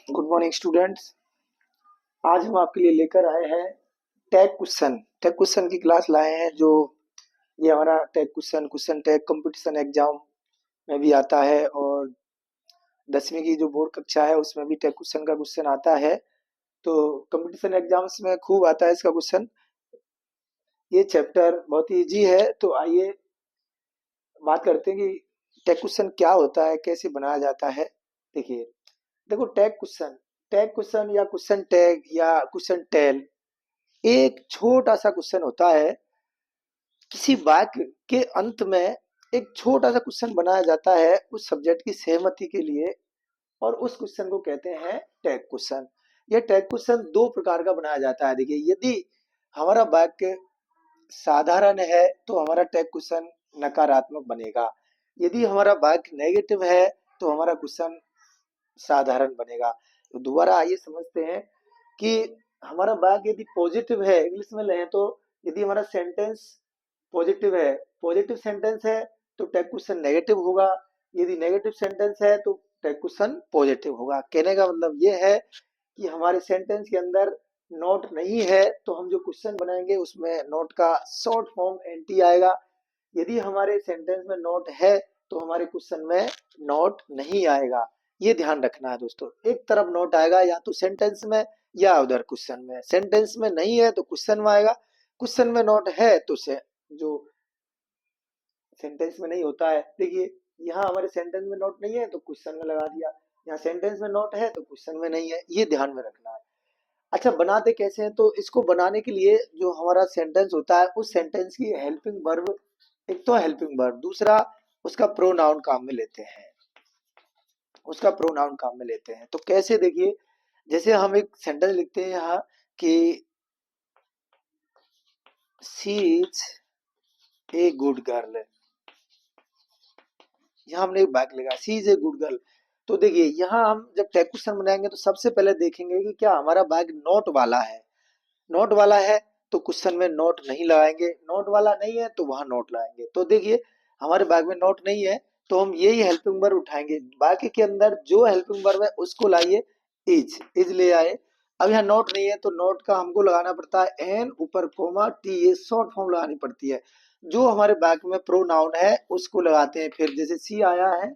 Good morning students. आज हम आपके लिए लेकर आए हैं टैग क्वेश्चन की क्लास लाए हैं। जो ये हमारा tag question question tag competition exam में भी आता है, और 10वीं की जो बोर्ड कक्षा है उसमें भी टैग क्वेश्चन का क्वेश्चन आता है। तो कंपटीशन एग्जाम्स में खूब आता है इसका क्वेश्चन। ये चैप्टर बहुत ही इजी है। तो आइए बात करते हैं कि टैग क्वेश्चन क्या होता है, कैसे बनाया जाता है। देखिए, देखो, टैग क्वेश्चन या क्वेश्चन टैग या क्वेश्चन टेल एक छोटा सा क्वेश्चन होता है। किसी वाक्य के अंत में एक छोटा सा क्वेश्चन बनाया जाता है उस सब्जेक्ट की सहमति के लिए, और उस क्वेश्चन को कहते हैं टैग क्वेश्चन। यह टैग क्वेश्चन दो प्रकार का बनाया जाता है। देखिए, यदि हमारा वाक्य साधारण है तो हमारा टैग क्वेश्चन नकारात्मक बनेगा। यदि हमारा वाक्य नेगेटिव है तो हमारा क्वेश्चन साधारण बनेगा। तो दोबारा आइए समझते हैं कि हमारा वाक्य यदि पॉजिटिव है, इंग्लिश में लें तो यदि हमारा सेंटेंस पॉजिटिव है, पॉजिटिव सेंटेंस है, तो टैग क्वेश्चन नेगेटिव होगा। यदि नेगेटिव सेंटेंस है तो टैग क्वेश्चन पॉजिटिव होगा। कहने का मतलब ये है कि हमारे सेंटेंस के अंदर नोट नहीं है तो हम जो क्वेश्चन बनाएंगे उसमें नोट का शॉर्ट फॉर्म एनटी आएगा। यदि हमारे सेंटेंस में नोट है तो हमारे क्वेश्चन में नोट नहीं आएगा। ये ध्यान रखना है दोस्तों। एक तरफ नोट आएगा या तो सेंटेंस में या उधर क्वेश्चन में। सेंटेंस में नहीं है तो क्वेश्चन में आएगा, क्वेश्चन में नोट है तो से जो सेंटेंस में नहीं होता है। देखिए, यहाँ हमारे सेंटेंस में नोट नहीं है तो क्वेश्चन में लगा दिया, यहाँ सेंटेंस में नोट है तो क्वेश्चन में नहीं है। ये ध्यान में रखना है। अच्छा, बनाते कैसे हैं? तो इसको बनाने के लिए जो हमारा सेंटेंस होता है उस सेंटेंस की हेल्पिंग वर्ब, एक तो हेल्पिंग वर्ब, दूसरा उसका प्रोनाउन काम में लेते हैं। उसका प्रोनाउन काम में लेते हैं तो कैसे? देखिए, जैसे हम एक सेंटेंस लिखते हैं यहाँ कि she is a good girl. यहाँ हमने एक वाक्य लिखा, she is a good girl. तो देखिए, यहाँ हम जब टैग क्वेश्चन बनाएंगे तो सबसे पहले देखेंगे कि क्या हमारा वाक्य नोट वाला है। नोट वाला है तो क्वेश्चन में नोट नहीं लगाएंगे, नोट वाला नहीं है तो वहां नोट लगाएंगे। तो देखिए, हमारे बैग में नोट नहीं है तो हम यही हेल्पिंग वर्ब उठाएंगे। बाकी के अंदर जो हेल्पिंग वर्ब है उसको लाइए, इज ले आए। अब यहाँ नोट नहीं है तो नोट का हमको लगाना पड़ता है एन ऊपर कोमा टी, ये शॉर्ट फॉर्म लगानी पड़ती है। जो हमारे बैग में प्रोनाउन है उसको लगाते हैं। फिर जैसे सी आया है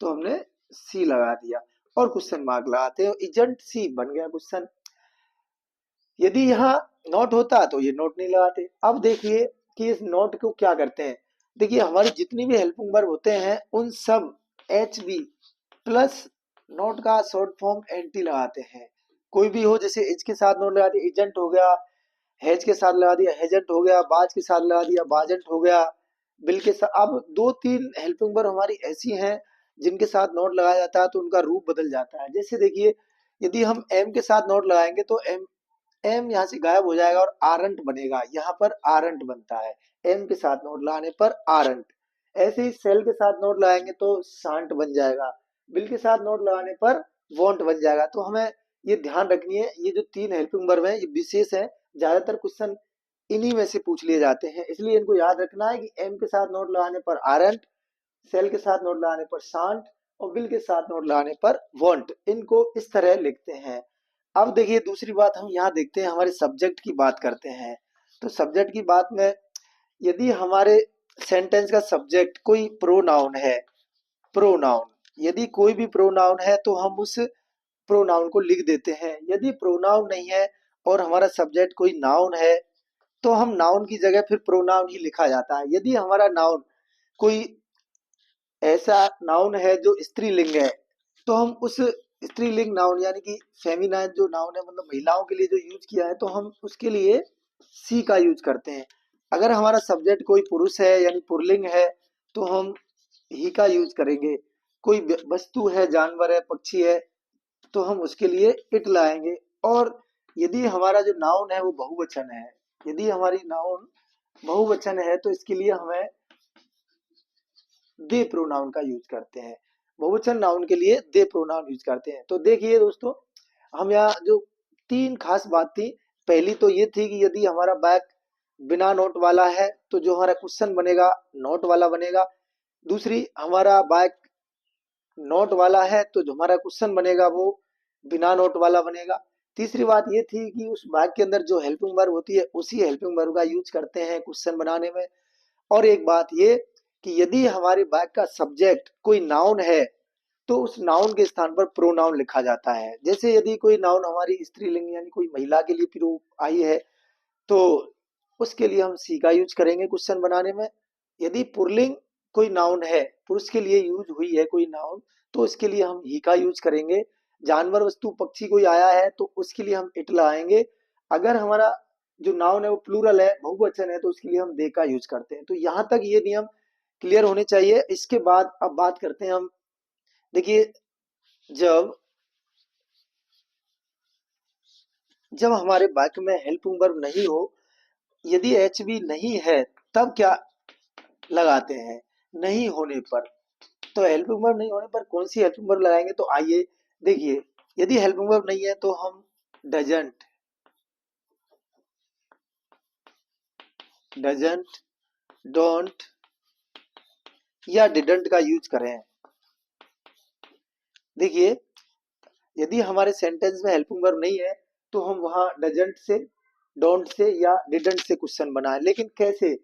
तो हमने सी लगा दिया और क्वेश्चन मार्क लगाते हैं, इजंट सी बन गया क्वेश्चन। यदि यहाँ नोट होता तो ये नोट नहीं लगाते। अब देखिए कि इस नोट को क्या करते हैं। देखिए, हमारी जितनी भी हेल्पिंग वर्ब होते हैं उन सब एच बी प्लस नोट का शॉर्ट फॉर्म एनटी लगाते हैं। कोई भी हो, जैसे एच के साथ नोट लगा दिया, एजेंट हो गया। हैज के साथ लगा दिया, हेजेंट हो गया। बाज के साथ लगा दिया, बाजेंट हो गया। बिल के साथ। अब दो तीन हेल्पिंग वर्ब हमारी ऐसी हैं जिनके साथ नोट लगाया जाता है तो उनका रूप बदल जाता है। जैसे देखिए, यदि हम एम के साथ नोट लगाएंगे तो एम एम यहाँ से गायब हो जाएगा और आरंट बनेगा। यहाँ पर आरंट बनता है एम के साथ नोट लगाने पर आरंट। ऐसे ही सेल के साथ नोट लगाएंगे तो सांट बन जाएगा। बिल के साथ नोट लगाने पर वॉन्ट बन जाएगा। तो हमें ये ध्यान रखनी है, ये जो तीन हेल्पिंग वर्ब है ये विशेष है। ज्यादातर क्वेश्चन इन्हीं में से पूछ लिए जाते हैं, इसलिए इनको याद रखना है कि एम के साथ नोट लगाने पर आरंट, सेल के साथ नोट लगाने पर शांत और बिल के साथ नोट लगाने पर वॉन्ट। इनको इस तरह लिखते हैं। अब देखिए, दूसरी बात हम यहाँ देखते हैं, हमारे सब्जेक्ट की बात करते हैं। तो सब्जेक्ट की बात में यदि हमारे सेंटेंस का सब्जेक्ट कोई प्रोनाउन है, प्रोनाउन, यदि कोई भी प्रोनाउन है तो हम उस प्रोनाउन को लिख देते हैं। यदि प्रोनाउन नहीं है और हमारा सब्जेक्ट कोई नाउन है तो हम नाउन की जगह फिर प्रोनाउन ही लिखा जाता है। यदि हमारा नाउन कोई ऐसा नाउन है जो स्त्रीलिंग है तो हम उस स्त्रीलिंग नाउन यानी कि फेमिनाइन जो नाउन है, मतलब महिलाओं के लिए जो यूज किया है, तो हम उसके लिए सी का यूज करते हैं। अगर हमारा सब्जेक्ट कोई पुरुष है यानी पुल्लिंग है तो हम ही का यूज करेंगे। कोई वस्तु है, जानवर है, पक्षी है, तो हम उसके लिए इट लाएंगे। और यदि हमारा जो नाउन है वो बहुवचन है, यदि हमारी नाउन बहुवचन है तो इसके लिए हमें दे प्रोनाउन का यूज करते हैं। बहुवचन नाउन के लिए दे प्रोनाउन यूज करते हैं। तो देखिए दोस्तों, हम यहाँ जो तीन खास बात थी, पहली तो ये थी कि यदि हमारा बैक बिना नोट वाला है तो जो हमारा क्वेश्चन बनेगा नोट वाला बनेगा। दूसरी, हमारा बैक नोट वाला है तो जो हमारा क्वेश्चन बनेगा वो बिना नोट वाला बनेगा। तीसरी बात ये थी कि उस भाग के अंदर जो हेल्पिंग वर्ब होती है उसी हेल्पिंग वर्ब का यूज करते हैं क्वेश्चन बनाने में। और एक बात ये कि यदि हमारे वाक्य का सब्जेक्ट कोई नाउन है तो उस नाउन के स्थान पर प्रोनाउन लिखा जाता है। जैसे यदि कोई नाउन हमारी स्त्रीलिंग यानी कोई महिला के लिए प्रयोग आई है तो उसके लिए हम सी का यूज करेंगे क्वेश्चन बनाने में। यदि पुल्लिंग कोई नाउन है, पुरुष के लिए यूज हुई है कोई नाउन, तो उसके लिए हम ही का यूज करेंगे। जानवर वस्तु पक्षी कोई आया है तो उसके लिए हम इट लगाएंगे। अगर हमारा जो नाउन है वो प्लूरल है, बहुवचन है, तो उसके लिए हम दे का यूज करते हैं। तो यहाँ तक ये नियम क्लियर होने चाहिए। इसके बाद अब बात करते हैं हम। देखिए, जब जब हमारे वाक्य में हेल्पिंग वर्ब नहीं हो, यदि एच बी नहीं है, तब क्या लगाते हैं? नहीं होने पर। तो हेल्पिंग वर्ब नहीं होने पर कौन सी हेल्पिंग वर्ब लगाएंगे? तो आइए देखिए, यदि हेल्पिंग वर्ब नहीं है तो हम डजंट, डजंट, डोंट या डिडंट का यूज करें। देखिए, यदि हमारे सेंटेंस में हेल्पिंग वर्ब नहीं है तो हम वहां डजंट से, डोंट से या डिडंट से क्वेश्चन बनाए। लेकिन कैसे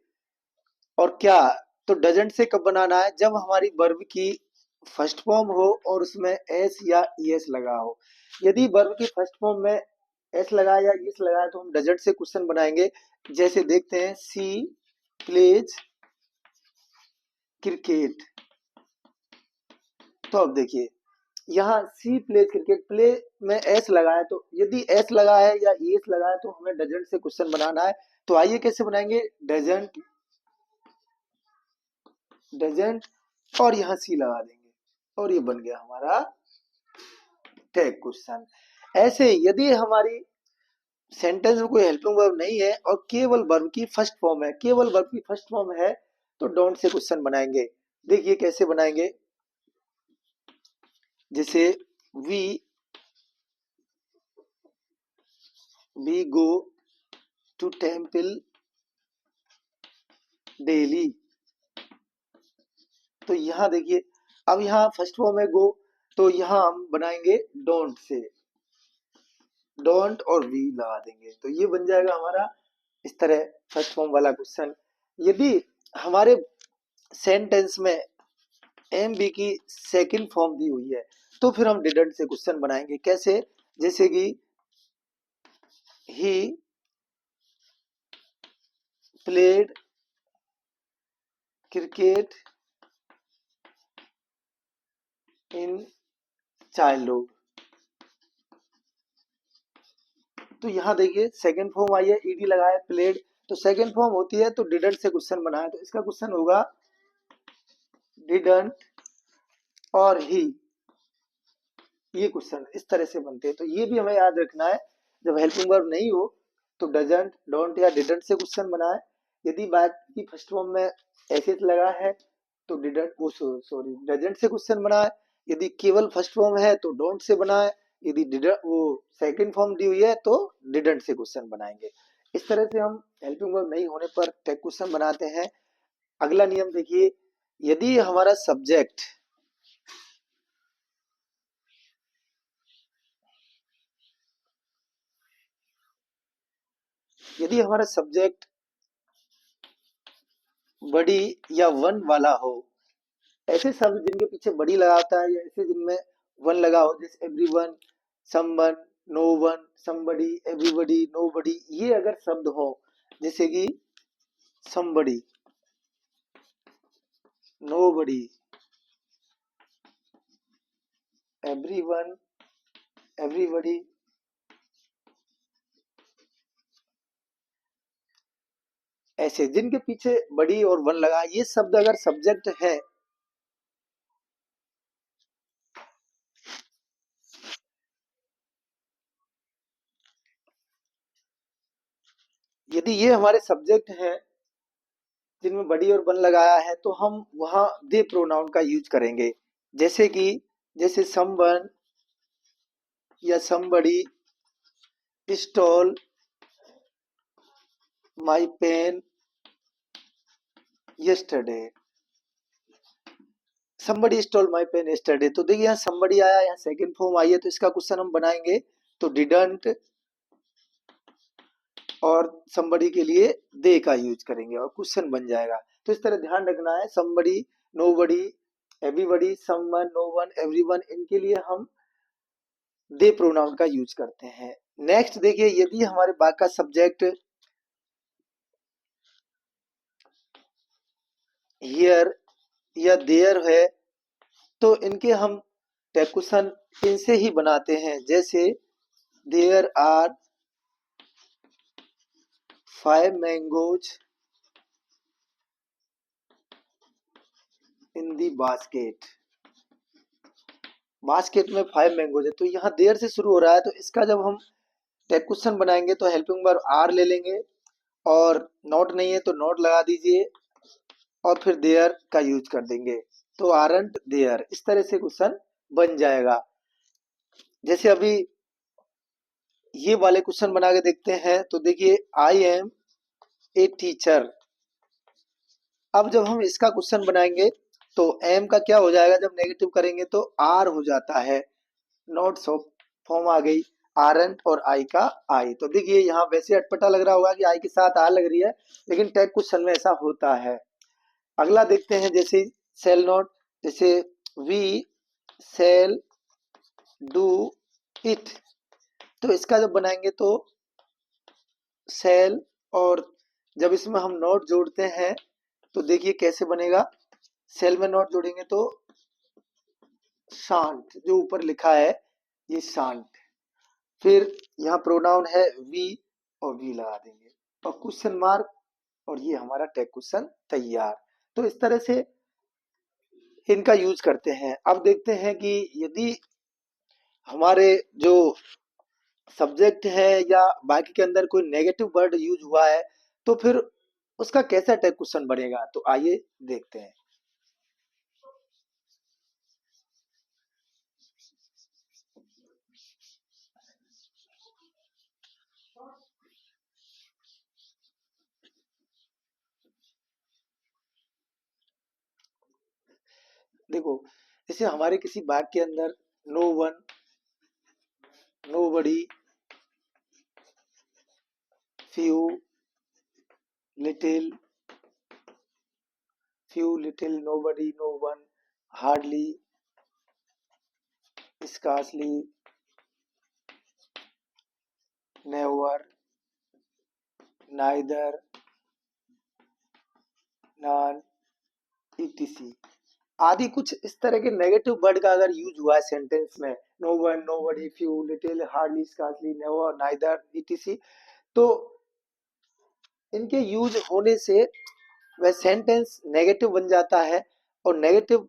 और क्या? तो डजंट से कब बनाना है? जब हमारी वर्ब की फर्स्ट फॉर्म हो और उसमें एस या ईएस लगा हो। यदि वर्ब की फर्स्ट फॉर्म में एस लगाया या ईएस लगाया तो हम डजंट से क्वेश्चन बनाएंगे। जैसे देखते हैं, सी प्लेज क्रिकेट। तो अब देखिए, यहाँ सी प्लेज क्रिकेट, प्ले में एस लगा है, तो यदि एस लगा है या ईएस लगा है तो हमें डजंट से क्वेश्चन बनाना है। तो आइए कैसे बनाएंगे? डजंट, डजंट और यहाँ सी लगा देंगे और ये बन गया हमारा टैग क्वेश्चन। ऐसे यदि हमारी सेंटेंस में कोई हेल्पिंग वर्ब नहीं है और केवल वर्ब की फर्स्ट फॉर्म है, केवल वर्ब की फर्स्ट फॉर्म है, तो डोंट से क्वेश्चन बनाएंगे। देखिए कैसे बनाएंगे। जैसे we we go to temple daily. तो यहाँ देखिए, अब यहाँ फर्स्ट फॉर्म है गो, तो यहाँ हम बनाएंगे डोंट से, डोंट और वी लगा देंगे। तो ये बन जाएगा हमारा इस तरह फर्स्ट फॉर्म वाला क्वेश्चन। यदि हमारे सेंटेंस में एम बी की सेकंड फॉर्म दी हुई है तो फिर हम डिडंट से क्वेश्चन बनाएंगे। कैसे? जैसे कि he played cricket in childhood. तो यहाँ देखिए सेकंड फॉर्म आई है, ईडी लगा है, प्लेड, तो सेकंड फॉर्म होती है तो डिडंट से क्वेश्चन बनाए। तो इसका क्वेश्चन होगा डिडंट और ही। ये क्वेश्चन इस तरह से बनते हैं। तो ये भी हमें याद रखना है, जब हेल्पिंग वर्ब नहीं हो तो डजंट, डोंट या डिडंट से क्वेश्चन बनाए। यदि बात की फर्स्ट फॉर्म में ऐसे लगा है तो डिडंट, वो सॉरी डजंट से क्वेश्चन बनाए। यदि केवल फर्स्ट फॉर्म है तो डोंट से बनाए। यदि डिडंट, वो सेकंड फॉर्म दी हुई है तो डिडंट से क्वेश्चन बनाएंगे। इस तरह से हम हेल्पिंग वर्ब नहीं होने पर टैग क्वेश्चन बनाते हैं। अगला नियम देखिए, यदि हमारा सब्जेक्ट, यदि हमारा सब्जेक्ट बड़ी या वन वाला हो, ऐसे शब्द जिनके पीछे बड़ी लगा होता है या ऐसे जिनमें वन लगा हो, जैसे everyone, someone, no one, somebody, everybody, nobody, ये अगर शब्द हो, जैसे कि समबडी, नोबडी, एवरीवन, एवरीबडी, ऐसे जिनके पीछे बड़ी और वन लगा, ये शब्द अगर सब्जेक्ट है, यदि ये हमारे सब्जेक्ट हैं जिनमें बड़ी और वन लगाया है तो हम वहां दे प्रोनाउन का यूज करेंगे। जैसे कि, जैसे समवन या somebody stole my pen yesterday. somebody stole my pen yesterday। तो देखिए यहाँ somebody आया, यहाँ सेकंड फॉर्म आई है, तो इसका क्वेश्चन हम बनाएंगे तो didn't और somebody के लिए they का यूज करेंगे और क्वेश्चन बन जाएगा। तो इस तरह ध्यान रखना है, somebody, nobody, everybody, someone, no one, everyone, इनके लिए हम they प्रोनाउन का यूज करते हैं। नेक्स्ट देखिए, यदि हमारे वाक्य का सब्जेक्ट हियर या देयर है तो इनके हम क्वेश्चन इनसे ही बनाते हैं, जैसे there are 5 mangoes in the basket. Basket में 5 मैंगोज है, तो यहाँ देयर से शुरू हो रहा है, तो इसका जब हम क्वेश्चन बनाएंगे तो हेल्पिंग वर्ब आर ले लेंगे और नॉट नहीं है तो नॉट लगा दीजिए और फिर देयर का यूज कर देंगे, तो आरंट देयर। इस तरह से क्वेश्चन बन जाएगा। जैसे अभी ये वाले क्वेश्चन बना के देखते हैं, तो देखिए आई एम ए टीचर। अब जब हम इसका क्वेश्चन बनाएंगे तो एम का क्या हो जाएगा, जब नेगेटिव करेंगे तो आर हो जाता है, नॉट सो फॉर्म आ गई, आरंट और आई का आई। तो देखिए यहाँ वैसे अटपटा लग रहा होगा कि आई के साथ आर लग रही है, लेकिन टैग क्वेश्चन में ऐसा होता है। अगला देखते हैं, जैसे सेल नॉट, जैसे वी सेल डू इट। तो इसका जब बनाएंगे तो सेल, और जब इसमें हम नॉट जोड़ते हैं तो देखिए कैसे बनेगा, सेल में नॉट जोड़ेंगे तो शांत, जो ऊपर लिखा है ये शांत। फिर यहाँ प्रोनाउन है वी और वी लगा देंगे और क्वेश्चन मार्क, और ये हमारा टैग क्वेश्चन तैयार। तो इस तरह से इनका यूज करते हैं। अब देखते हैं कि यदि हमारे जो सब्जेक्ट है या बाकी के अंदर कोई नेगेटिव वर्ड यूज हुआ है तो फिर उसका कैसा टैग क्वेश्चन बनेगा, तो आइए देखते हैं। देखो, जैसे हमारे किसी वाक्य के अंदर no one, nobody, few, little, nobody, no one, hardly, scarcely, never, neither, none, ETC आदि कुछ इस तरह के नेगेटिव वर्ड का अगर यूज हुआ है सेंटेंस में, no one, nobody, few, little, hardly, scarcely, never, neither, ETC, तो इनके यूज होने से वह सेंटेंस नेगेटिव बन जाता है, और नेगेटिव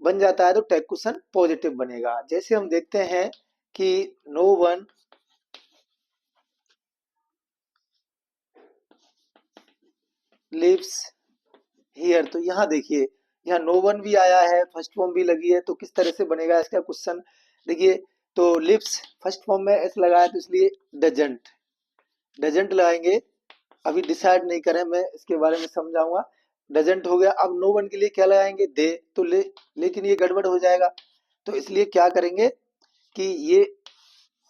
बन जाता है तो टैग क्वेश्चन पॉजिटिव बनेगा। जैसे हम देखते हैं कि नो वन लिव्स हियर, तो यहाँ देखिए यहाँ नो वन भी आया है, फर्स्ट फॉर्म भी लगी है, तो किस तरह से बनेगा इसका क्वेश्चन देखिए। तो लिव्स फर्स्ट फॉर्म में एस लगाया तो इसलिए डजंट, लगाएंगे। अभी डिसाइड नहीं करें, मैं इसके बारे में समझाऊंगा। डजंट हो गया, अब नो वन के लिए क्या लगाएंगे, दे, तो लेकिन ये गड़बड़ हो जाएगा, तो इसलिए क्या करेंगे कि ये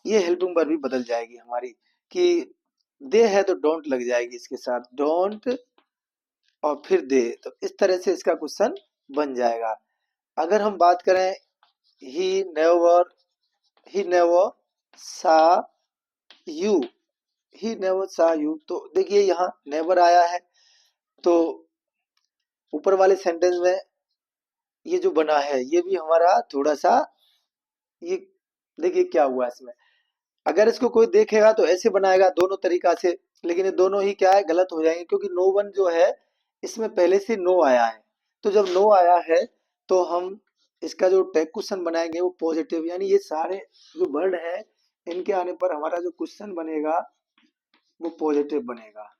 हेल्पिंग वर्ब भी बदल जाएगी हमारी, कि दे है तो डोंट लग जाएगी इसके साथ, डोंट और फिर दे, तो इस तरह से इसका क्वेश्चन बन जाएगा। अगर हम बात करें ही नेवर सा यू, तो देखिए यहाँ नेवर आया है, तो ऊपर वाले सेंटेंस में ये जो बना है ये भी हमारा थोड़ा सा, ये देखिए क्या हुआ इसमें। अगर इसको कोई देखेगा तो ऐसे बनाएगा दोनों तरीका से, लेकिन ये दोनों ही क्या है, गलत हो जाएंगे, क्योंकि नो वन जो है इसमें पहले से नो आया है, तो जब नो आया है तो हम इसका जो टैग क्वेश्चन बनाएंगे वो पॉजिटिव, यानी ये सारे जो वर्ड है इनके आने पर हमारा जो क्वेश्चन बनेगा वो पॉजिटिव बनेगा।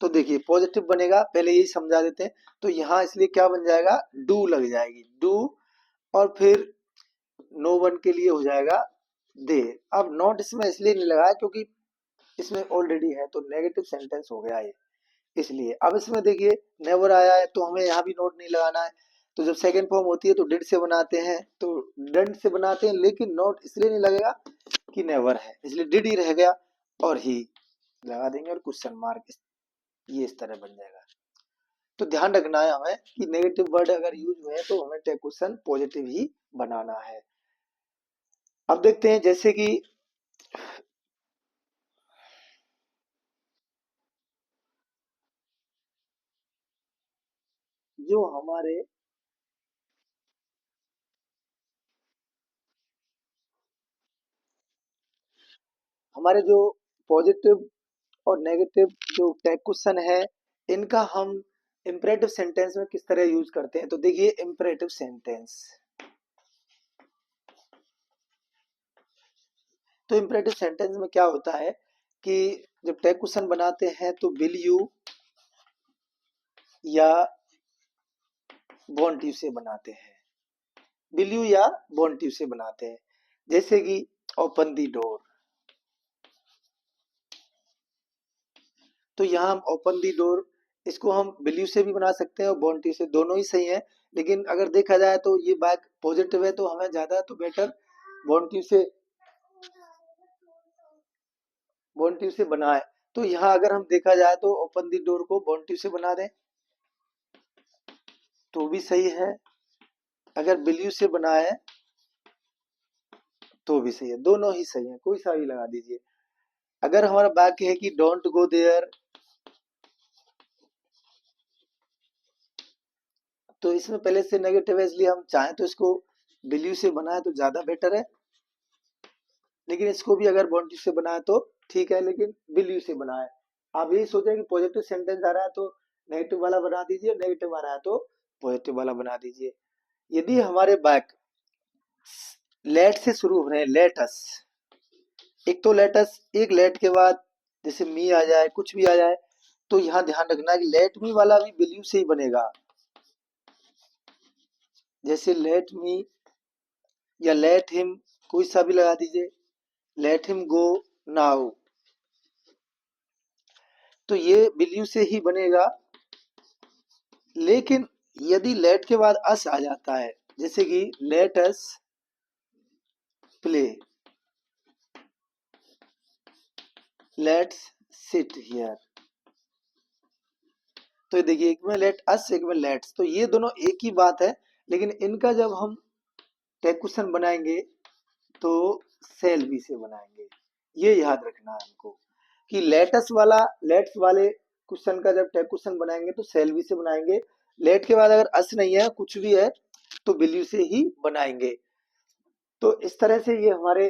तो देखिए पॉजिटिव बनेगा, पहले यही समझा देते हैं। तो यहाँ इसलिए क्या बन जाएगा, डू लग जाएगी, डू, और फिर नो वन के लिए हो जाएगा दे। अब नॉट इसमें इसलिए नहीं लगाया क्योंकि इसमें ऑलरेडी है, तो नेगेटिव सेंटेंस हो गया ये, इसलिए। अब इसमें देखिए नेवर आया है तो हमें यहाँ भी नोट नहीं लगाना है, तो जब सेकंड फॉर्म होती है तो डिड से बनाते हैं, तो डंट से बनाते हैं, लेकिन नॉट इसलिए नहीं लगेगा कि नेवर है, इसलिए डिड ही रह गया और ही लगा देंगे और क्वेश्चन मार्क ये इस तरह बन जाएगा। तो ध्यान रखना है हमें कि नेगेटिव वर्ड अगर यूज हुए तो हमें टेक क्वेश्चन पॉजिटिव ही बनाना है। अब देखते हैं जैसे कि जो हमारे जो पॉजिटिव और नेगेटिव जो टेक क्वेश्चन है, इनका हम इम्परेटिव सेंटेंस में किस तरह यूज करते हैं। तो देखिए इम्परेटिव सेंटेंस, तो इम्परेटिव सेंटेंस में क्या होता है कि जब टेक क्वेश्चन बनाते हैं तो विल यू या वांट यू से बनाते हैं, विल यू या वांट यू से बनाते हैं। जैसे कि ओपन दी डोर, तो यहाँ हम ओपन दी डोर, इसको हम विल यू से भी बना सकते हैं और वांट यू से, दोनों ही सही है। लेकिन अगर देखा जाए तो ये बात पॉजिटिव है तो हमें ज्यादा तो बेटर वांट यू से बनाए। तो यहाँ अगर हम देखा जाए तो ओपन दी डोर को वांट यू से बना दें तो भी सही है, अगर विल यू से बनाए तो भी सही है, दोनों ही सही है, कोई सा भी लगा दीजिए। अगर हमारा वाक्य है कि डोंट गो देयर, तो इसमें पहले से नेगेटिव है, इसलिए हम चाहें तो इसको विल यू से बनाए तो ज्यादा बेटर है, लेकिन इसको भी अगर वांट यू से बनाए तो ठीक है, लेकिन विल यू से बनाए। आप यही सोचें कि पॉजिटिव सेंटेंस आ रहा है तो नेगेटिव वाला बना दीजिए, नेगेटिव आ रहा है तो पॉजिटिव वाला बना दीजिए। यदि हमारे वाक्य लेट से शुरू हो रहे हैं, लेट अस, एक तो लेट अस, एक लेट के बाद जैसे मी आ जाए, कुछ भी आ जाए, तो यहाँ ध्यान रखना है कि लेट मी वाला भी विल यू से ही बनेगा। जैसे लेट मी या लेट हिम, कोई सा भी लगा दीजिए, लेट हिम गो नाउ, तो ये विल यू से ही बनेगा। लेकिन यदि लेट के बाद अस आ जाता है, जैसे कि let us play, let's sit here, तो देखिए एक में लेट अस, एक में लेट्स, तो ये दोनों एक ही बात है, लेकिन इनका जब हम टेक क्वेश्चन बनाएंगे तो सेल बी से बनाएंगे। ये याद रखना है हमको कि लेटस वाला, लेट्स वाले क्वेश्चन का जब टेक क्वेश्चन बनाएंगे तो सेल बी से बनाएंगे, लेट के बाद अगर अस नहीं है, कुछ भी है, तो बिलीव से ही बनाएंगे। तो इस तरह से ये हमारे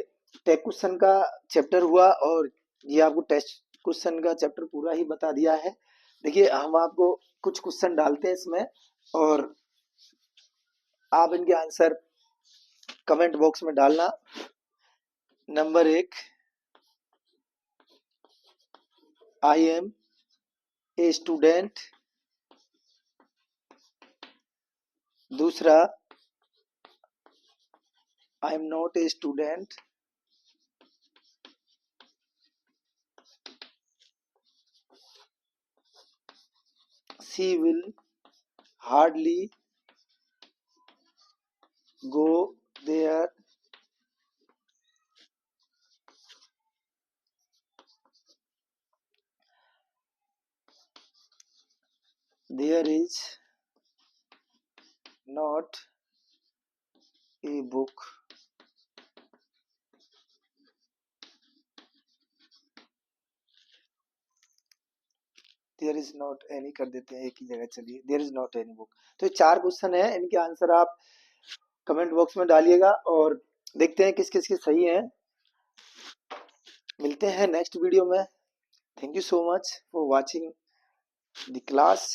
टेक क्वेश्चन का चैप्टर हुआ, और ये आपको टेस्ट क्वेश्चन का चैप्टर पूरा ही बता दिया है। देखिए हम आपको कुछ क्वेश्चन डालते हैं इसमें, और आप इनके आंसर कमेंट बॉक्स में डालना। Number 1, I am a student. दूसरा, I am not a student. She will hardly go there. There is not a book. There is not any कर देते हैं एक ही जगह, चलिए there is not any book. तो ये 4 क्वेश्चन है, इनके आंसर आप कमेंट बॉक्स में डालिएगा और देखते हैं किस किस के सही हैं। मिलते हैं नेक्स्ट वीडियो में। Thank you so much for watching the class.